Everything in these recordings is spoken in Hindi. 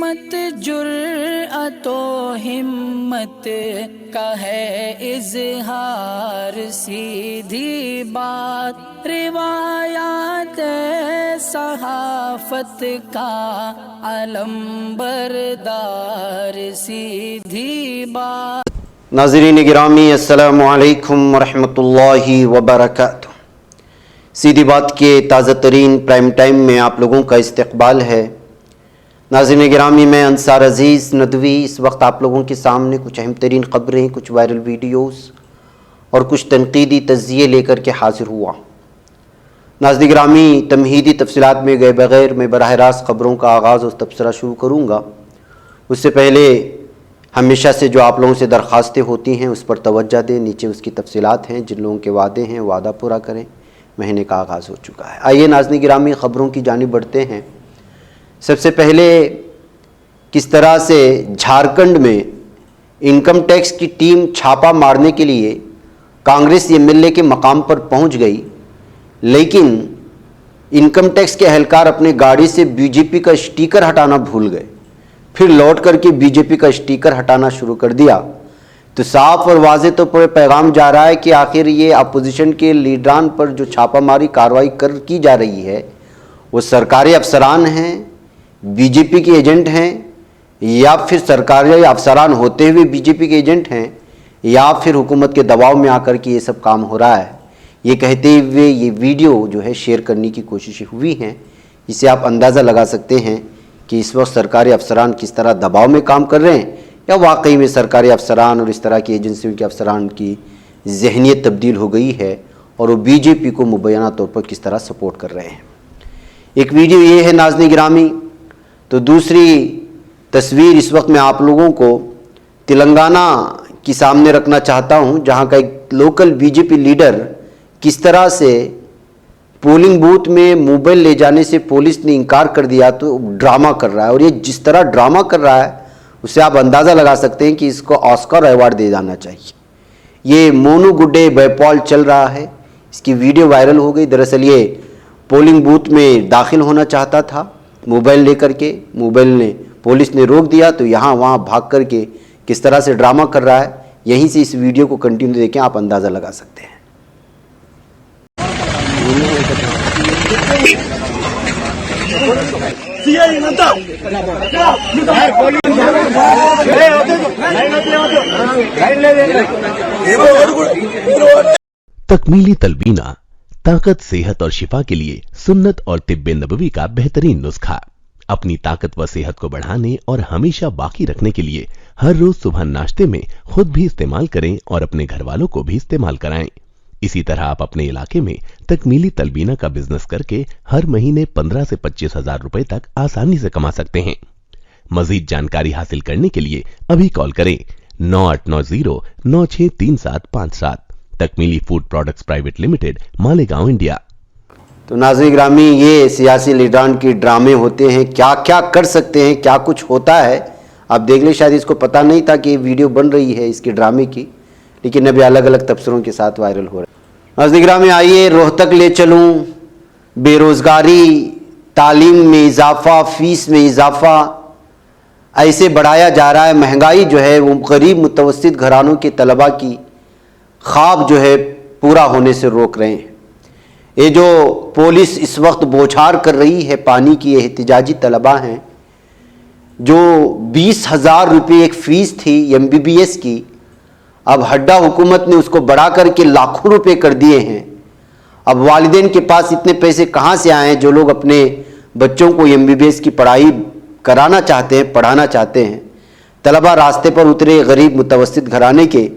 सिमत जुर्अतो हिम्मत का है इजहार, सीधी बात रिवायात सहाफत का अलम बरदार, सीधी बात। नाज़रीन गिरामी अस्सलामु अलैकुम वरहमतुल्लाहि वबरकातुह। सीधी बात के ताज़ा तरीन प्राइम टाइम में आप लोगों का इस्तकबाल है। नाज़रीन गिरामी, मैं अंसार अज़ीज़ नदवी इस वक्त आप लोगों के सामने कुछ अहम तरीन ख़बरें, कुछ वायरल वीडियोस और कुछ तनकीदी तज़्ज़िये लेकर के हाज़िर हुआ। नाज़रीन गिरामी, तमहीदी तफसीलात में गए बग़ैर मैं बराह रास्त ख़बरों का आगाज़ और तबसरा शुरू करूँगा। उससे पहले हमेशा से जो आप लोगों से दरख्वास्तें होती हैं उस पर तवज्जो दें। नीचे उसकी तफसीलात हैं, जिन लोगों के वादे हैं वादा पूरा करें। महीने का आगाज़ हो चुका है। आइए नाज़रीन गिरामी ख़बरों की जानिब बढ़ते हैं। सबसे पहले किस तरह से झारखंड में इनकम टैक्स की टीम छापा मारने के लिए कांग्रेस एमएलए के मकाम पर पहुंच गई, लेकिन इनकम टैक्स के एहलकार अपने गाड़ी से बीजेपी का स्टिकर हटाना भूल गए, फिर लौट करके बीजेपी का स्टिकर हटाना शुरू कर दिया। तो साफ और वाज़े तो पर पैगाम जा रहा है कि आखिर ये अपोजिशन के लीडरान पर जो छापामारी कार्रवाई की जा रही है वो सरकारी अफसरान हैं, बीजेपी के एजेंट हैं, या फिर सरकारी अफसरान होते हुए बीजेपी के एजेंट हैं, या फिर हुकूमत के दबाव में आकर के ये सब काम हो रहा है। ये कहते हुए ये वीडियो जो है शेयर करने की कोशिशें हुई हैं। इससे आप अंदाज़ा लगा सकते हैं कि इस वक्त सरकारी अफसरान किस तरह दबाव में काम कर रहे हैं, या वाकई में सरकारी अफसरान और इस तरह की एजेंसियों के अफसरान की जहनीत तब्दील हो गई है और वो बीजेपी को मुबैना तौर पर किस तरह सपोर्ट कर रहे हैं। एक वीडियो ये है नाज़रीन गिरामी। तो दूसरी तस्वीर इस वक्त मैं आप लोगों को तेलंगाना की सामने रखना चाहता हूं, जहां का एक लोकल बीजेपी लीडर किस तरह से पोलिंग बूथ में मोबाइल ले जाने से पुलिस ने इनकार कर दिया तो ड्रामा कर रहा है। और ये जिस तरह ड्रामा कर रहा है उससे आप अंदाज़ा लगा सकते हैं कि इसको ऑस्कर अवार्ड दे जाना चाहिए। ये मोनू गुड्डे बैपॉल चल रहा है, इसकी वीडियो वायरल हो गई। दरअसल ये पोलिंग बूथ में दाखिल होना चाहता था मोबाइल लेकर के, मोबाइल ने पुलिस ने रोक दिया तो यहाँ वहाँ भाग करके किस तरह से ड्रामा कर रहा है। यहीं से इस वीडियो को कंटिन्यू देखें, आप अंदाज़ा लगा सकते हैं। तकमीली तलबीना ताकत, सेहत और शिफा के लिए सुन्नत और तिब्बे नबवी का बेहतरीन नुस्खा। अपनी ताकत व सेहत को बढ़ाने और हमेशा बाकी रखने के लिए हर रोज सुबह नाश्ते में खुद भी इस्तेमाल करें और अपने घर वालों को भी इस्तेमाल कराएं। इसी तरह आप अपने इलाके में तकमीली तलबीना का बिजनेस करके हर महीने 15 से 25 हजार रुपए तक आसानी से कमा सकते हैं। मजीद जानकारी हासिल करने के लिए अभी कॉल करें 9890963757। Takmeeli food products private limited, Malegaon, India. तो नाज़रीन गिरामी, ये सियासी लीडरान के ड्रामे होते हैं, क्या क्या कर सकते हैं, क्या कुछ होता है। आप देख लें, शायद इसको पता नहीं था कि ये वीडियो बन रही है इसके ड्रामे की, लेकिन अभी अलग अलग तबसरों के साथ वायरल हो रहा है। नाज़रीन गिरामी, आइए रोहतक ले चलूँ। बेरोज़गारी, तालीम में इजाफ़ा, फ़ीस में इजाफ़ा ऐसे बढ़ाया जा रहा है। महंगाई जो है वो गरीब मुतवस्सित घरानों के तलबा की ख्वाब जो है पूरा होने से रोक रहे हैं। ये जो पुलिस इस वक्त बौछार कर रही है पानी की, ये एहतिजाजी तलबा हैं जो 20,000 रुपये एक फ़ीस थी MBBS की, अब हड्डा हुकूमत ने उसको बढ़ा करके लाखों रुपए कर दिए हैं। अब वालिदैन के पास इतने पैसे कहाँ से आए हैं जो लोग अपने बच्चों को MBBS की पढ़ाई कराना चाहते हैं, पढ़ाना चाहते हैं। तलबा रास्ते पर उतरे गरीब मुतवस्सित घराने के,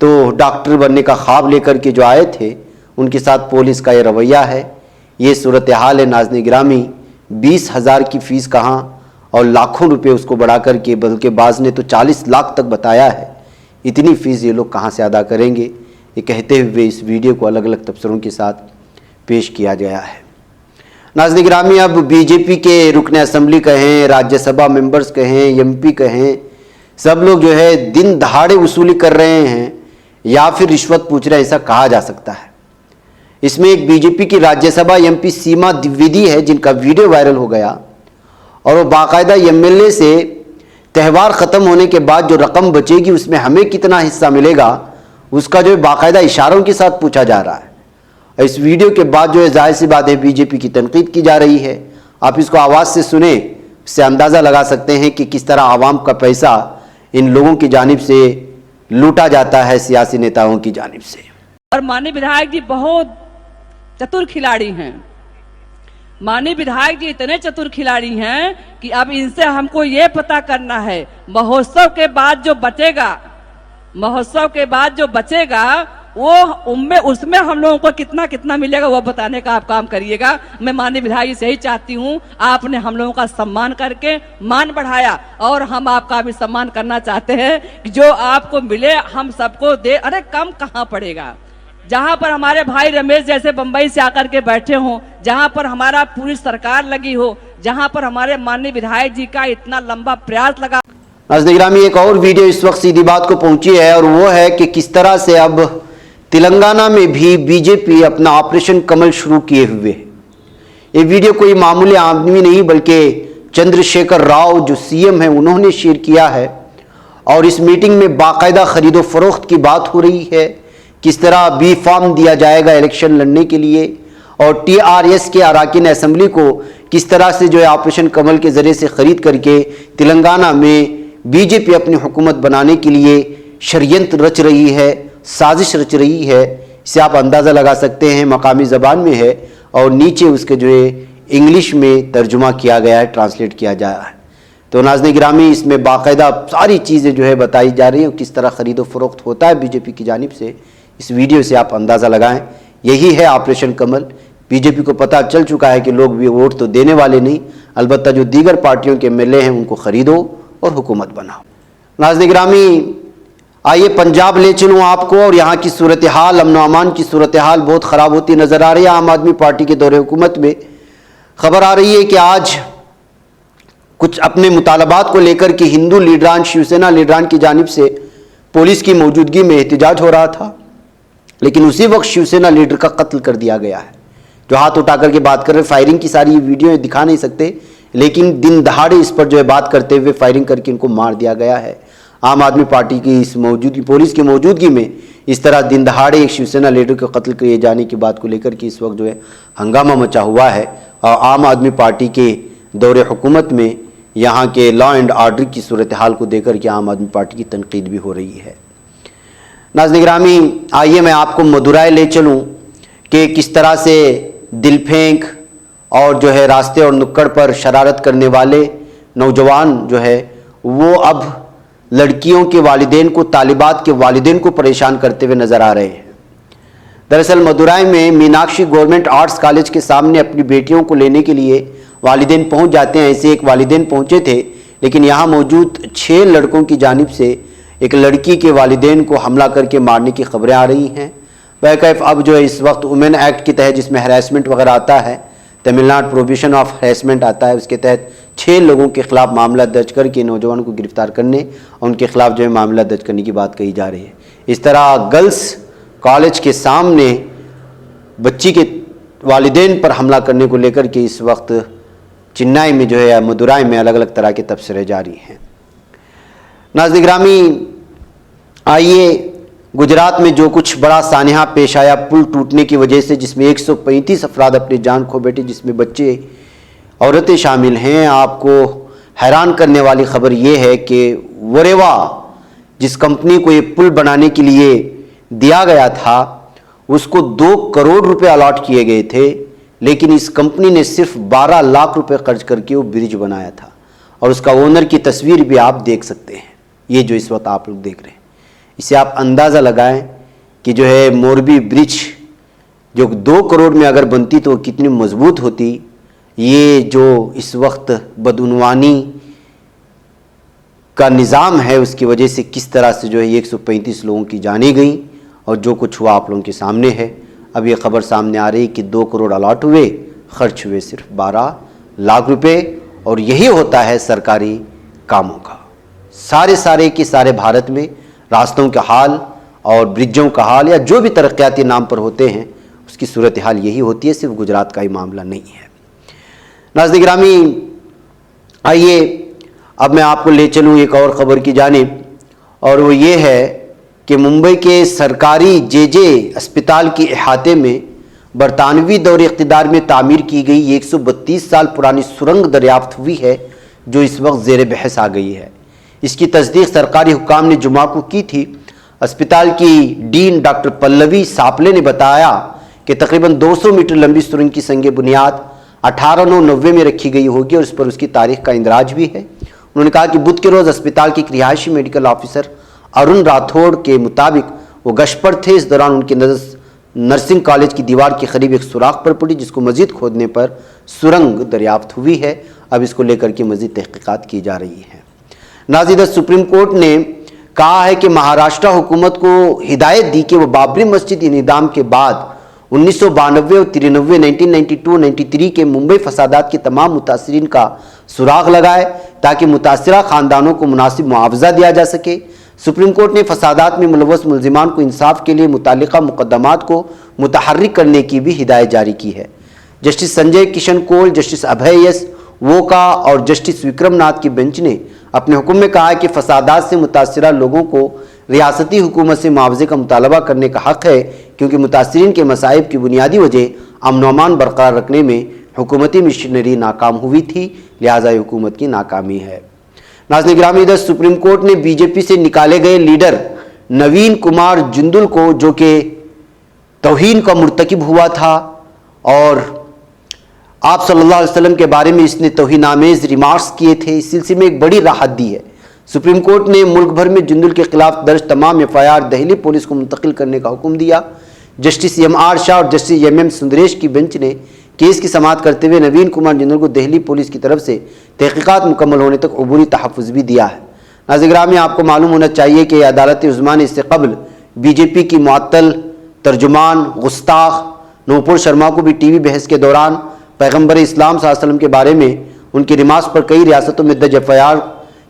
तो डॉक्टर बनने का ख्वाब लेकर के जो आए थे उनके साथ पुलिस का ये रवैया है। ये सूरत हाल है नाज़रीन गिरामी। 20,000 की फ़ीस कहाँ और लाखों रुपए उसको बढ़ा करके, बल्कि बाज़ ने तो 40 लाख तक बताया है। इतनी फ़ीस ये लोग कहाँ से अदा करेंगे, ये कहते हुए इस वीडियो को अलग अलग तबसरों के साथ पेश किया गया है। नाज़रीन गिरामी, अब बीजेपी के रुकने असम्बली कहें, राज्यसभा मेंबर्स कहें, MP कहें, सब लोग जो है दिन दहाड़े वसूली कर रहे हैं या फिर रिश्वत पूछ रहे हैं, ऐसा कहा जा सकता है। इसमें एक बीजेपी की राज्यसभा MP सीमा द्विवेदी है जिनका वीडियो वायरल हो गया और वो बाकायदा एमएलए से त्यौहार ख़त्म होने के बाद जो रकम बचेगी उसमें हमें कितना हिस्सा मिलेगा उसका जो है बाकायदा इशारों के साथ पूछा जा रहा है। और इस वीडियो के बाद जो है जाहिर सी बात है बीजेपी की तनकीद की जा रही है। आप इसको आवाज़ से सुने, इससे अंदाज़ा लगा सकते हैं कि किस तरह आवाम का पैसा इन लोगों की जानिब से लूटा जाता है, सियासी नेताओं की जानिब से। और माननीय विधायक जी बहुत चतुर खिलाड़ी हैं। माननीय विधायक जी इतने चतुर खिलाड़ी हैं कि अब इनसे हमको ये पता करना है महोत्सव के बाद जो बचेगा वो उसमें हम लोगों को कितना कितना मिलेगा वो बताने का आप काम करिएगा। मैं माननीय विधायक जी से ही चाहती हूँ, आपने हम लोगों का सम्मान करके मान बढ़ाया और हम आपका भी सम्मान करना चाहते हैं कि जो आपको मिले हम सबको दे। अरे कम कहाँ पड़ेगा, जहां पर हमारे भाई रमेश जैसे बंबई से आकर के बैठे हों, जहां पर हमारा पूरी सरकार लगी हो, जहां पर हमारे माननीय विधायक जी का इतना लंबा प्रयास लगा। नाज़रीन गिरामी, एक और वीडियो इस वक्त सीधी बात को पहुंची है और वो है कि किस तरह से अब तेलंगाना में भी बीजेपी अपना ऑपरेशन कमल शुरू किए हुए है। ये वीडियो कोई मामूली आदमी नहीं बल्कि चंद्रशेखर राव जो सीएम है उन्होंने शेयर किया है और इस मीटिंग में बाकायदा खरीदो फरोख्त की बात हो रही है। किस तरह बी फॉर्म दिया जाएगा इलेक्शन लड़ने के लिए और टीआरएस के अरकान असेंबली को किस तरह से जो है ऑपरेशन कमल के जरिए से खरीद करके तेलंगाना में बीजेपी अपनी हुकूमत बनाने के लिए षड्यंत्र रच रही है, साजिश रच रही है। इसे आप अंदाज़ा लगा सकते हैं, मकामी ज़बान में है और नीचे उसके जो है इंग्लिश में तर्जुमा किया गया है, ट्रांसलेट किया गया है। तो नाज़रीन गिरामी, इसमें बाकायदा सारी चीज़ें जो है बताई जा रही हैं किस तरह ख़रीदो फरोख्त होता है बीजेपी की जानिब से। इस वीडियो से आप अंदाज़ा लगाएं, यही है ऑपरेशन कमल। बीजेपी को पता चल चुका है कि लोग भी वोट तो देने वाले नहीं, अलबत्ता जो दीगर पार्टियों के एमएलए हैं उनको ख़रीदो और हुकूमत बनाओ। नाज़रीन गिरामी, आइए पंजाब ले चलूँ आपको और यहाँ की सूरत हाल, अमन अमान की सूरत हाल बहुत ख़राब होती नज़र आ रही है। आम आदमी पार्टी के दौरे हुकूमत में खबर आ रही है कि आज कुछ अपने मुतालबात को लेकर के हिंदू लीडरान, शिवसेना लीडरान की जानिब से पुलिस की मौजूदगी में एहतजाज हो रहा था, लेकिन उसी वक्त शिवसेना लीडर का कत्ल कर दिया गया है। जो हाथ उठा करके बात कर रहे, फायरिंग की सारी वीडियो दिखा नहीं सकते, लेकिन दिन दहाड़े इस पर जो है बात करते हुए फायरिंग करके इनको मार दिया गया है। आम आदमी पार्टी की इस मौजूदगी, पुलिस की मौजूदगी में इस तरह दिन दहाड़े एक शिवसेना लीडर को कत्ल किए जाने की बात को लेकर के इस वक्त जो है हंगामा मचा हुआ है और आम आदमी पार्टी के दौरे हुकूमत में यहाँ के लॉ एंड ऑर्डर की सूरत हाल को देकर के आम आदमी पार्टी की तनकीद भी हो रही है। नाज़रीन गिरामी, आइए मैं आपको मदुराई ले चलूँ कि किस तरह से दिल फेंक और जो है रास्ते और नुक्कड़ पर शरारत करने वाले नौजवान जो है वो अब लड़कियों के वालिदैन को, तालिबात के वालिदैन को परेशान करते हुए नज़र आ रहे हैं। दरअसल मदुराई में मीनाक्षी गवर्नमेंट आर्ट्स कॉलेज के सामने अपनी बेटियों को लेने के लिए वालिदैन पहुंच जाते हैं। ऐसे एक वालिदैन पहुंचे थे, लेकिन यहाँ मौजूद 6 लड़कों की जानिब से एक लड़की के वालिदैन को हमला करके मारने की खबरें आ रही हैं। वह अब जो है इस वक्त वुमेन एक्ट के तहत जिसमें हरासमेंट वगैरह आता है, तमिलनाडु प्रोहिबिशन ऑफ हरासमेंट आता है, उसके तहत 6 लोगों के खिलाफ मामला दर्ज करके नौजवानों को गिरफ्तार करने और उनके खिलाफ जो है मामला दर्ज करने की बात कही जा रही है। इस तरह गर्ल्स कॉलेज के सामने बच्ची के वालिदैन पर हमला करने को लेकर के इस वक्त चेन्नई में जो है मदुराई में अलग अलग तरह के तबसरे जारी हैं। नाज़रीन गिरामी, आइए गुजरात में जो कुछ बड़ा सानिहा पेश आया पुल टूटने की वजह से, जिसमें 135 अफराद अपनी जान खो बैठे, जिसमें बच्चे औरतें शामिल हैं। आपको हैरान करने वाली खबर यह है कि वरेवा जिस कंपनी को ये पुल बनाने के लिए दिया गया था उसको 2 करोड़ रुपए अलॉट किए गए थे, लेकिन इस कंपनी ने सिर्फ 12 लाख रुपए खर्च करके वो ब्रिज बनाया था और उसका ओनर की तस्वीर भी आप देख सकते हैं, ये जो इस वक्त आप लोग देख रहे हैं। इसे आप अंदाज़ा लगाएं कि जो है मोरबी ब्रिज जो 2 करोड़ में अगर बनती तो कितनी मजबूत होती। ये जो इस वक्त बदउनवानी का निज़ाम है उसकी वजह से किस तरह से जो है 135 लोगों की जानें गई और जो कुछ हुआ आप लोगों के सामने है। अब ये खबर सामने आ रही कि 2 करोड़ अलॉट हुए, खर्च हुए सिर्फ 12 लाख रुपए। और यही होता है सरकारी कामों का। सारे के सारे भारत में रास्तों का हाल और ब्रिजों का हाल या जो भी तरक्याती नाम पर होते हैं उसकी सूरत हाल यही होती है, सिर्फ गुजरात का ही मामला नहीं है। नाज़रीन गिरामी, आइए अब मैं आपको ले चलूँ एक और ख़बर की जानिब, और वो ये है कि मुंबई के सरकारी जे अस्पताल के अहाते में बरतानवी दौर इक़्तिदार में तामीर की गई 132 साल पुरानी सुरंग दरियाफ्त हुई है, जो इस वक्त ज़ेर बहस आ गई है। इसकी तस्दीक सरकारी हुकाम ने जुमा को की थी। अस्पताल की डीन डॉक्टर पल्लवी सापले ने बताया कि तकरीबन 200 मीटर लंबी सुरंग की संग बुनियाद 1890 में रखी गई होगी और इस पर उसकी तारीख का इंदराज भी है। उन्होंने कहा कि बुध के रोज़ अस्पताल के एक रिहायशी मेडिकल ऑफिसर अरुण राठौड़ के मुताबिक वो गश्त पर थे। इस दौरान उनकी नज़र नर्सिंग कॉलेज की दीवार के करीब एक सुराख पर पड़ी, जिसको मजीद खोदने पर सुरंग दरियाफ्त हुई है। अब इसको लेकर के मजीद तहकीकात की जा रही है। नाज़रीन, सुप्रीम कोर्ट ने कहा है कि महाराष्ट्र हुकूमत को हिदायत दी कि वह बाबरी मस्जिद इंहदाम के बाद 1992 और 93 1992-93 के मुंबई फसादात के तमाम मुतासरीन का सुराग लगाए ताकि मुतासरा ख़ानदानों को मुनासिब मुआवजा दिया जा सके। सुप्रीम कोर्ट ने फसादात में मुलव्वस मुल्जिमान को इंसाफ के लिए मुतालिका मुकदमात को मुतहर्रिक करने की भी हिदायत जारी की है। जस्टिस संजय किशन कौल, जस्टिस अभय एस वोका और जस्टिस विक्रमनाथ की बेंच ने अपने हुक्म में कहा है कि फसादात से मुतासरा लोगों को रियासती हुकूमत से मुआवजे का मुतालबा करने का हक़ है, क्योंकि मुतासरीन के मसाइब की बुनियादी वजह अमन व अमान बरकरार रखने में हुकूमती मिशनरी नाकाम हुई थी, लिहाजा हुकूमत की नाकामी है। नाज़रीन गिरामी, इधर सुप्रीम कोर्ट ने बीजेपी से निकाले गए लीडर नवीन कुमार जिंदल को, जो कि तौहीन का मुर्तकिब हुआ था और आप सल्लल्लाहु अलैहि वसल्लम के बारे में इसने तौहीन आमेज़ रिमार्क्स किए थे, इस सिलसिले में एक बड़ी राहत दी है। सुप्रीम कोर्ट ने मुल्क भर में जिंदल के खिलाफ दर्ज तमाम FIR दिल्ली पुलिस को मुंतकिल करने का हुक्म दिया। जस्टिस MR शाह और जस्टिस MM सुंदरेश की बेंच ने केस की समाअत करते हुए नवीन कुमार जिंदल को दिल्ली पुलिस की तरफ से तहकीकात मुकम्मल होने तक अबूरी तहफ़्फ़ुज़ भी दिया है। नाज़रीन गिरामी, आपको मालूम होना चाहिए कि अदालत उज़्मा ने इससे कबल बीजेपी की मुअत्तल तर्जुमान गुस्ताख नूपुर शर्मा को भी TV बहस के दौरान पैगम्बर इस्लाम सल्लल्लाहु अलैहि वसल्लम के बारे में उनकी रिमार्क्स पर कई रियासतों में दर्ज FIR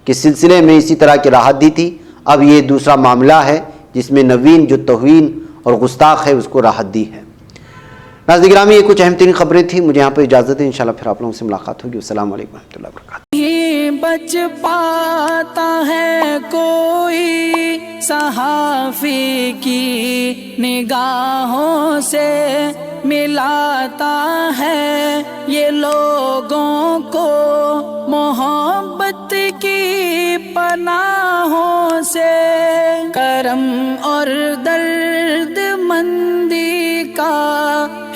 के सिलसिले में इसी तरह की राहत दी थी। अब ये दूसरा मामला है जिसमें नवीन जो तौहीन और गुस्ताख है उसको राहत दी है। नाज़रीन गिरामी, ये कुछ अहम तरीन खबरें थी। मुझे यहाँ पर इजाज़त है, इंशाल्लाह फिर आप लोगों से मुलाकात होगी। अस्सलाम वालेकुम रहमतुल्लाहि व बरकातुहू। नहीं बच पाता है कोई सहाफ़ी की निगाहों से, मिलाता है ये लोगों को मोहब्बत की पनाहों से। करम और दर्द मंदी का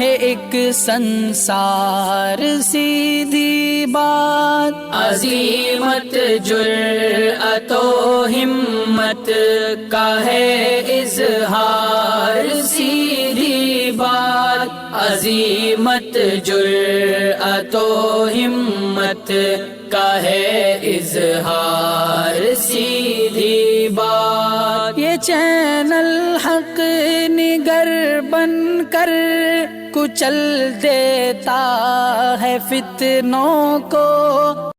है एक संसार, सीधी बात अज़ीमत जुर्अतो हिम्मत का है इज़हार, सीधी बात अज़ीमत जुर्अतो हिम्मत का है इज़हार, सीधी बात। ये चैनल हक निगर बन कर कुचल देता है फितनों को।